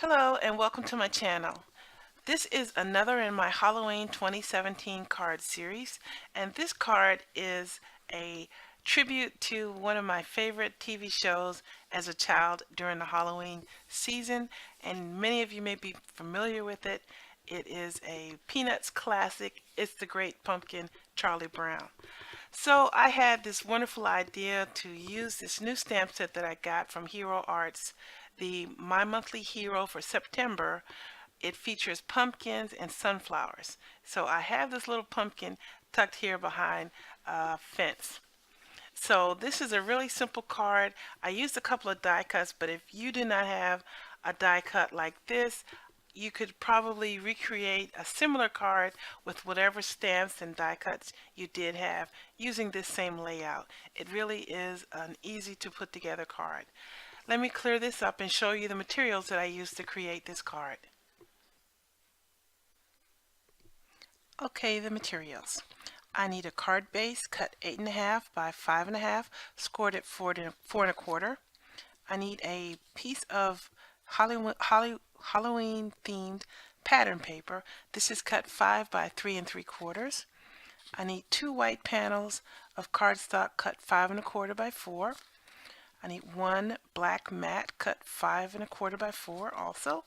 Hello and welcome to my channel. This is another in my Halloween 2017 card series, and this card is a tribute to one of my favorite TV shows as a child during the Halloween season, and many of you may be familiar with it. It is a Peanuts classic. It's the Great Pumpkin, Charlie Brown. So I had this wonderful idea to use this new stamp set that I got from Hero Arts, the My Monthly Hero for September. It features pumpkins and sunflowers. So I have this little pumpkin tucked here behind a fence. So this is a really simple card. I used a couple of die cuts, but if you do not have a die cut like this, you could probably recreate a similar card with whatever stamps and die cuts you did have using this same layout. It really is an easy to put together card. Let me clear this up and show you the materials that I used to create this card. Okay, the materials. I need a card base cut 8.5 by 5.5, scored at 4 1/4. I need a piece of Halloween themed pattern paper. This is cut 5 by 3 3/4. I need 2 white panels of cardstock cut 5 1/4 by 4. I need 1 black mat cut 5 1/4 by 4 also.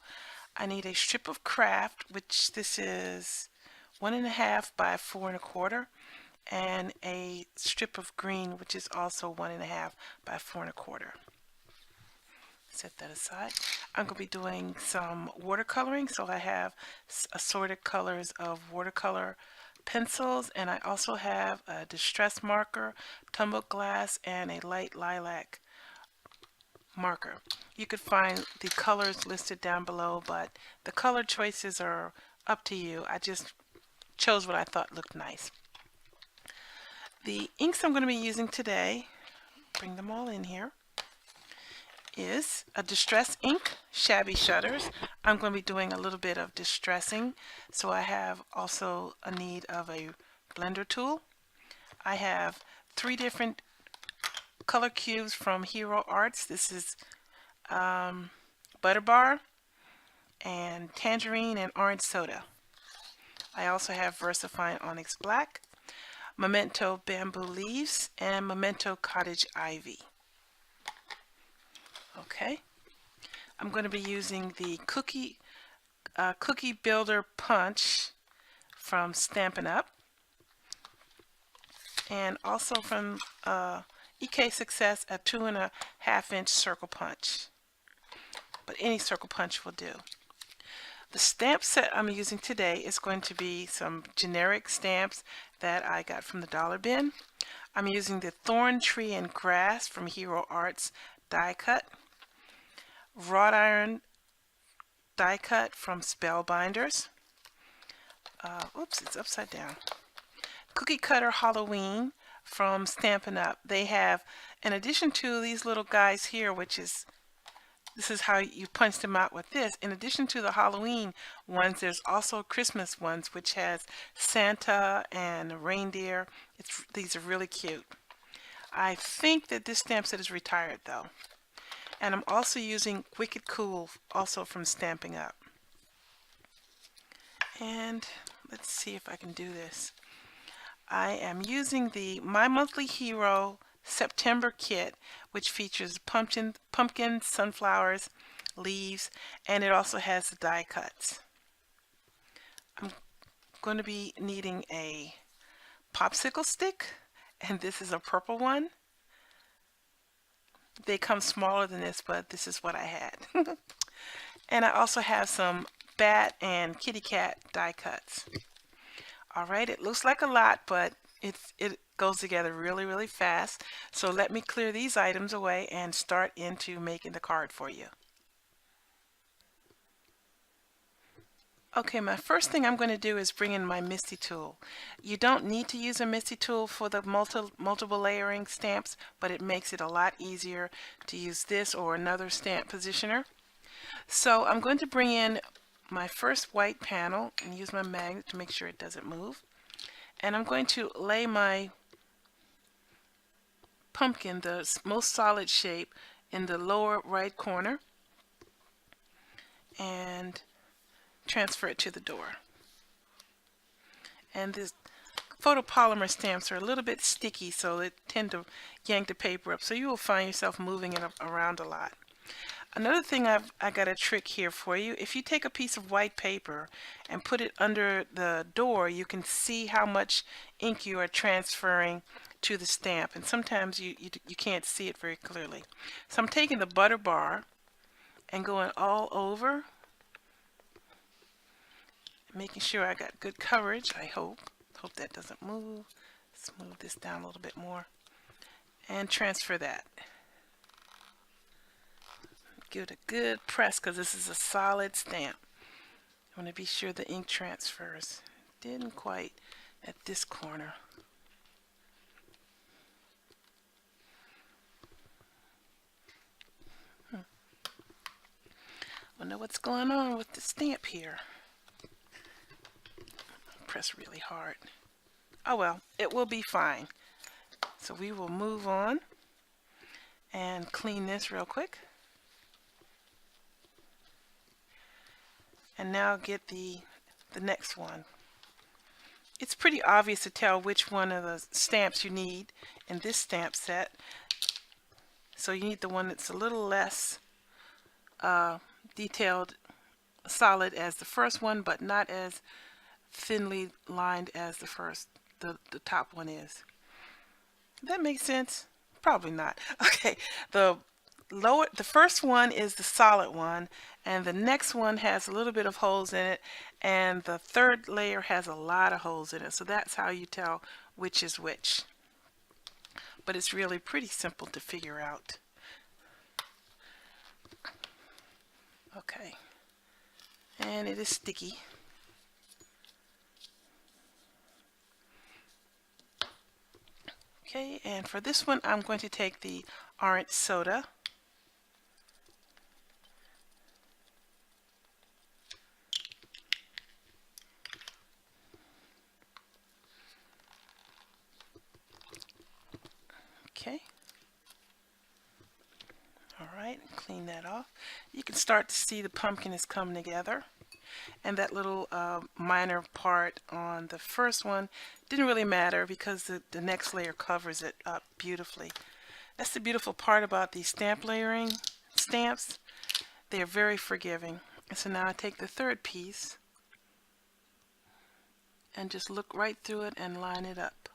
I need a strip of kraft, which this is 1.5 by 4 1/4, and a strip of green, which is also 1.5 by 4 1/4. Set that aside. I'm going to be doing some watercoloring, so I have assorted colors of watercolor pencils, and I also have a distress marker, tumbled glass, and a light lilac marker. You could find the colors listed down below, but the color choices are up to you. I just chose what I thought looked nice. The inks I'm going to be using today, bring them all in here, is a distress ink, Shabby Shutters. I'm going to be doing a little bit of distressing, so I have also a need of a blender tool. I have 3 different color cubes from Hero Arts. This is Butter Bar and Tangerine and Orange Soda. I also have Versafine Onyx Black, Memento Bamboo Leaves, and Memento Cottage Ivy. Okay, I'm going to be using the Cookie Builder Punch from Stampin' Up, and also from EK Success, a 2.5-inch circle punch, but any circle punch will do. The stamp set I'm using today is going to be some generic stamps that I got from the dollar bin. I'm using the Thorn Tree and Grass from Hero Arts die cut, wrought iron die cut from Spellbinders. Oops, it's upside down. Cookie-Cutter Halloween from Stampin' Up. They have, in addition to these little guys here, this is how you punch them out with this. In addition to the Halloween ones, there's also Christmas ones, which has Santa and reindeer. These are really cute. I think that this stamp set is retired though. And I'm also using Wicked Cool, also from Stampin' Up. And let's see if I can do this. I am using the My Monthly Hero September kit, which features pumpkin, sunflowers, leaves, and it also has the die cuts. I'm going to be needing a popsicle stick, and this is a purple one. They come smaller than this, but this is what I had. And I also have some bat and kitty cat die cuts. Alright, it looks like a lot, but it goes together really fast. So let me clear these items away and start into making the card for you. Okay, my first thing I'm going to do is bring in my Misty tool. You don't need to use a Misty tool for the multiple layering stamps, but it makes it a lot easier to use this or another stamp positioner. So I'm going to bring in my first white panel and use my magnet to make sure it doesn't move. And I'm going to lay my pumpkin, the most solid shape, in the lower right corner. and transfer it to the door. And this photopolymer stamps are a little bit sticky, so they tend to yank the paper up, so you will find yourself moving it around a lot. Another thing I got a trick here for you. If you take a piece of white paper and put it under the door, you can see how much ink you are transferring to the stamp, and sometimes you can't see it very clearly. So I'm taking the butter bar and going all over, making sure I got good coverage. I hope that doesn't move. Let's move this down a little bit more and transfer that. Give it a good press because this is a solid stamp. I want to be sure the ink transfers. Didn't quite at this corner. Wonder what's going on with the stamp here. Press really hard. Oh well, it will be fine. So we will move on and clean this real quick. And now get the next one. It's pretty obvious to tell which one of the stamps you need in this stamp set. So you need the one that's a little less detailed, solid as the first one, but not as thinly lined as the top one is. Does that make sense? Probably not. Okay, the first one is the solid one, and the next one has a little bit of holes in it, and the third layer has a lot of holes in it. So that's how you tell which is which. But it's really pretty simple to figure out. Okay, and it is sticky. Okay, and for this one I'm going to take the orange soda. Okay. Alright, clean that off. You can start to see the pumpkin is coming together. And that little minor part on the first one didn't really matter because the next layer covers it up beautifully. That's the beautiful part about these stamp layering stamps. They are very forgiving. And so now I take the third piece and just look right through it and line it up.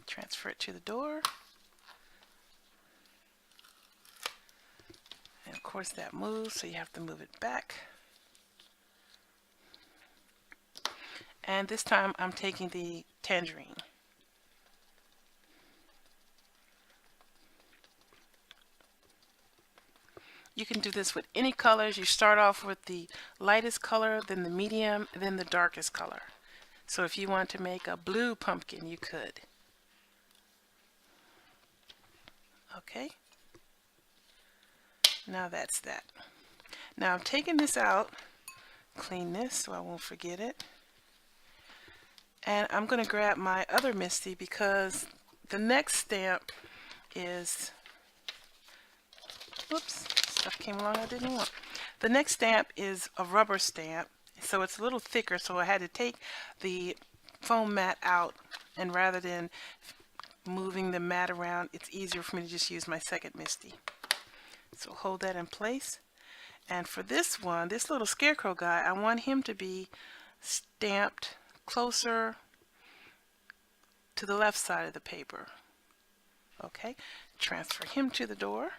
Transfer it to the door. And of course that moves, so you have to move it back. And this time I'm taking the tangerine. You can do this with any colors. You start off with the lightest color, then the medium, then the darkest color. So if you want to make a blue pumpkin, you could. Okay. Now that's that. Now I'm taking this out, clean this so I won't forget it. And I'm going to grab my other Misty because the next stamp is, oops, stuff came along I didn't want. The next stamp is a rubber stamp, so it's a little thicker, so I had to take the foam mat out, and rather than moving the mat around, it's easier for me to just use my second Misty. So hold that in place. And for this one, this little scarecrow guy, I want him to be stamped closer to the left side of the paper. Okay, transfer him to the door.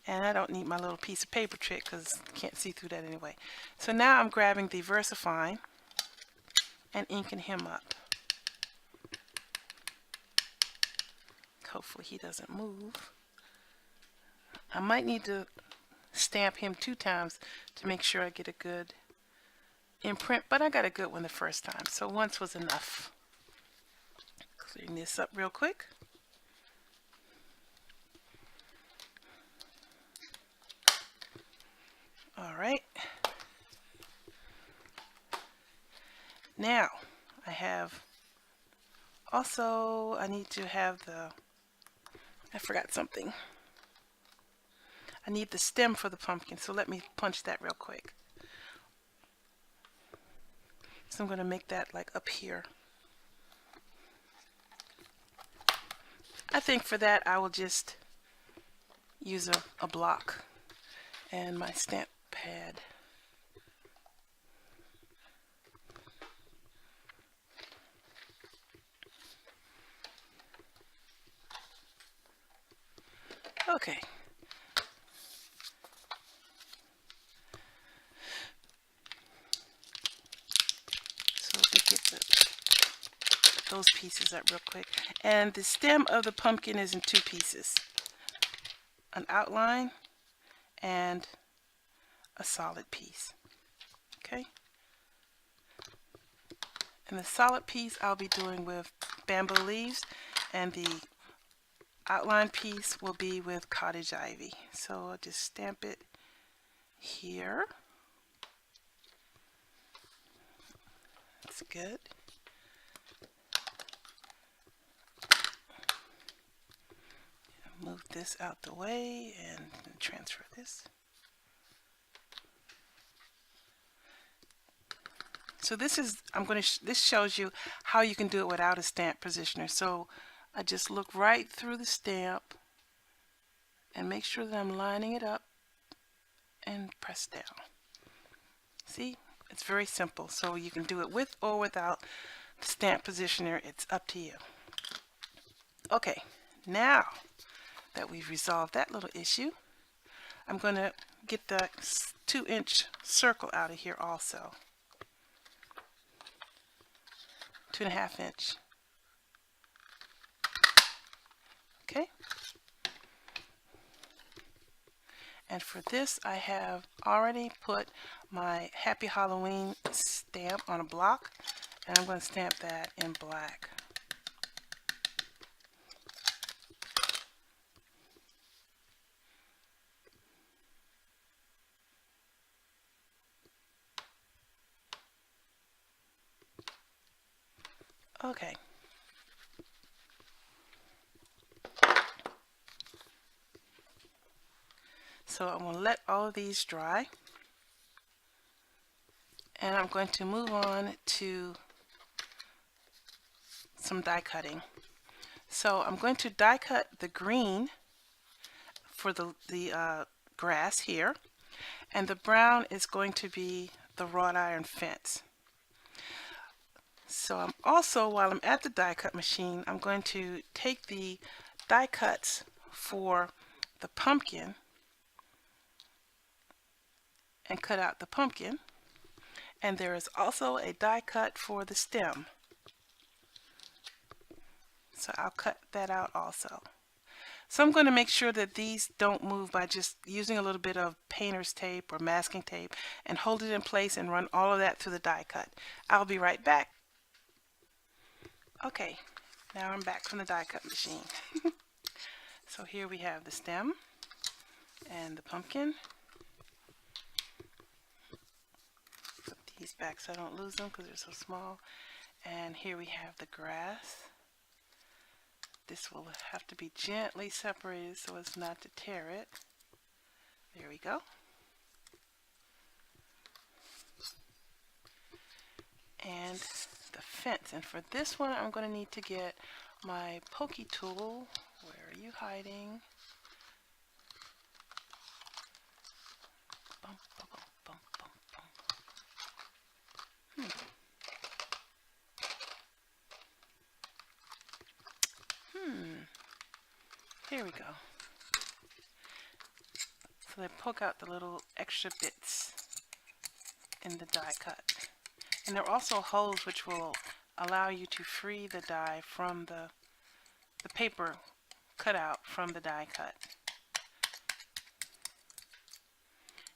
And I don't need my little piece of paper trick because I can't see through that anyway. So now I'm grabbing the Versafine and inking him up. Hopefully he doesn't move. I might need to stamp him 2 times to make sure I get a good imprint, but I got a good one the first time, so once was enough. Clean this up real quick. Alright. Now I have also, I need to have I forgot something. I need the stem for the pumpkin, so let me punch that real quick. So I'm going to make that like up here. I think for that I will just use a block and my stamp pad. Okay. So let me get those pieces up real quick. And the stem of the pumpkin is in two pieces. An outline and a solid piece. Okay? And the solid piece I'll be doing with bamboo leaves, and the outline piece will be with cottage ivy. So I'll just stamp it here. That's good. Move this out the way and transfer this. So this is, this shows you how you can do it without a stamp positioner. So I just look right through the stamp and make sure that I'm lining it up and press down. See, it's very simple. So you can do it with or without the stamp positioner. It's up to you. Okay, now that we've resolved that little issue, I'm going to get the 2-inch circle out of here also. 2.5 inch. Okay. And for this, I have already put my Happy Halloween stamp on a block, and I'm going to stamp that in black. Okay. So I'm going to let all of these dry, and I'm going to move on to some die cutting. So I'm going to die cut the green for the grass here, and the brown is going to be the wrought iron fence. So I'm also, while I'm at the die cut machine, I'm going to take the die cuts for the pumpkin and cut out the pumpkin, and there is also a die cut for the stem. So I'll cut that out also. So I'm going to make sure that these don't move by just using a little bit of painter's tape or masking tape and hold it in place and run all of that through the die cut. I'll be right back. Okay, now I'm back from the die cut machine. So here we have the stem and the pumpkin. Put these back so I don't lose them because they're so small. And here we have the grass. This will have to be gently separated so as not to tear it. There we go. And the fence. And for this one, I'm going to need to get my pokey tool. Where are you hiding? Bum, bum, bum, bum, bum. Here we go. So they poke out the little extra bits in the die cut. And there are also holes which will allow you to free the die from the paper cut out from the die cut.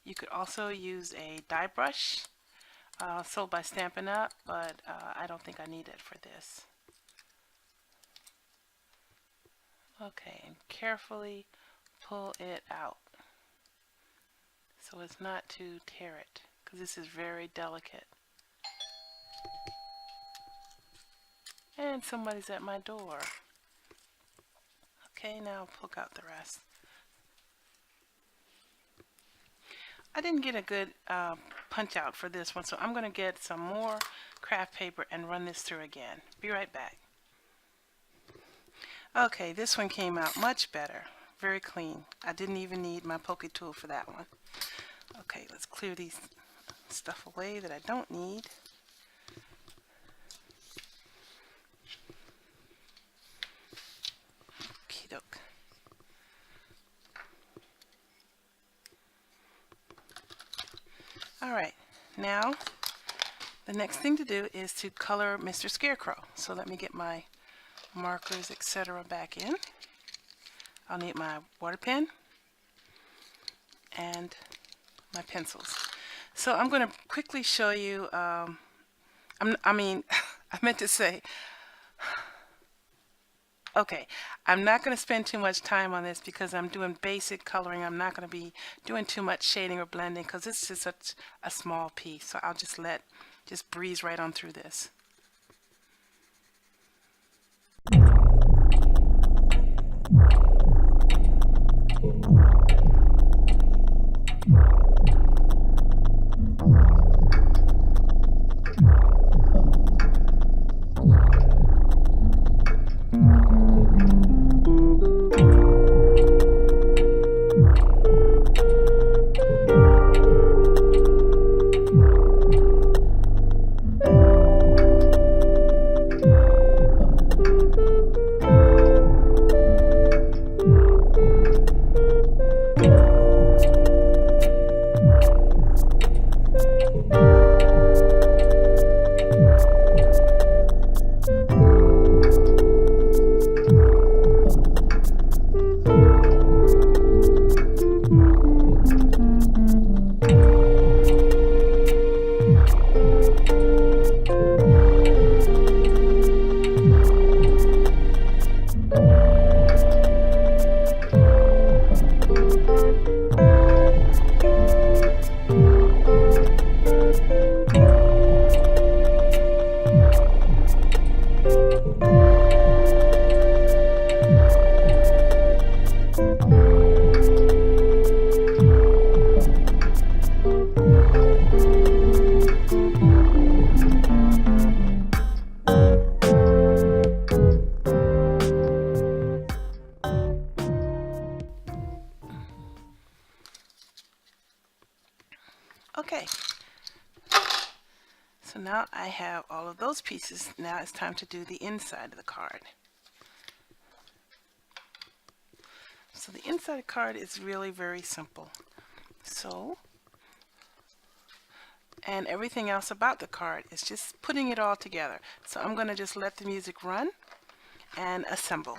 You could also use a die brush sold by Stampin' Up, but I don't think I need it for this. Okay, and carefully pull it out so as not to tear it, because this is very delicate. And somebody's at my door. Okay, now poke out the rest. I didn't get a good punch out for this one, so I'm going to get some more craft paper and run this through again. Be right back. Okay, this one came out much better. Very clean. I didn't even need my pokey tool for that one. Okay, let's clear these stuff away that I don't need. Okie doke. Alright, now the next thing to do is to color Mr. Scarecrow. So let me get my markers, etc. back in. I'll need my water pen and my pencils. So I'm going to quickly show you, I meant to say, okay, I'm not going to spend too much time on this because I'm doing basic coloring. I'm not going to be doing too much shading or blending because it's just such a small piece. So I'll just breeze right on through this. Okay, so now I have all of those pieces. Now it's time to do the inside of the card. So the inside of the card is really very simple. So, and everything else about the card is just putting it all together. So I'm going to just let the music run and assemble.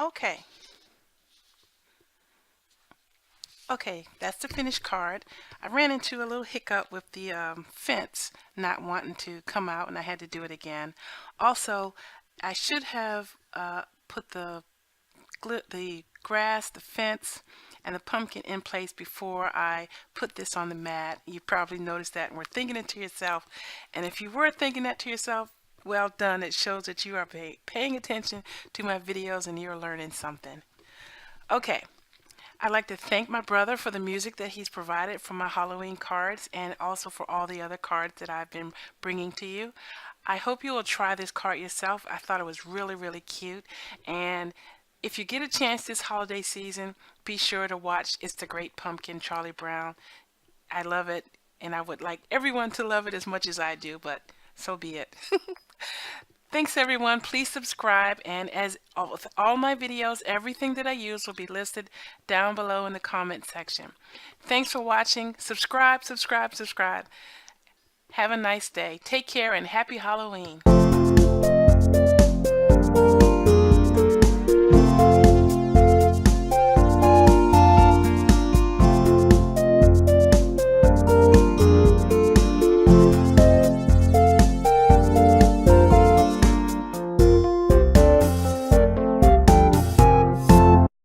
Okay. Okay, that's the finished card. I ran into a little hiccup with the fence not wanting to come out, and I had to do it again. Also, I should have put the grass, the fence, and the pumpkin in place before I put this on the mat. You probably noticed that and were thinking it to yourself. And if you were thinking that to yourself, well done. It shows that you are paying attention to my videos and you're learning something. Okay. I'd like to thank my brother for the music that he's provided for my Halloween cards and also for all the other cards that I've been bringing to you. I hope you will try this card yourself. I thought it was really, really cute. And if you get a chance this holiday season, be sure to watch It's the Great Pumpkin, Charlie Brown. I love it, and I would like everyone to love it as much as I do, but so be it. Thanks everyone. Please subscribe, and as with all my videos, everything that I use will be listed down below in the comment section. Thanks for watching. Subscribe, subscribe, subscribe. Have a nice day. Take care and happy Halloween.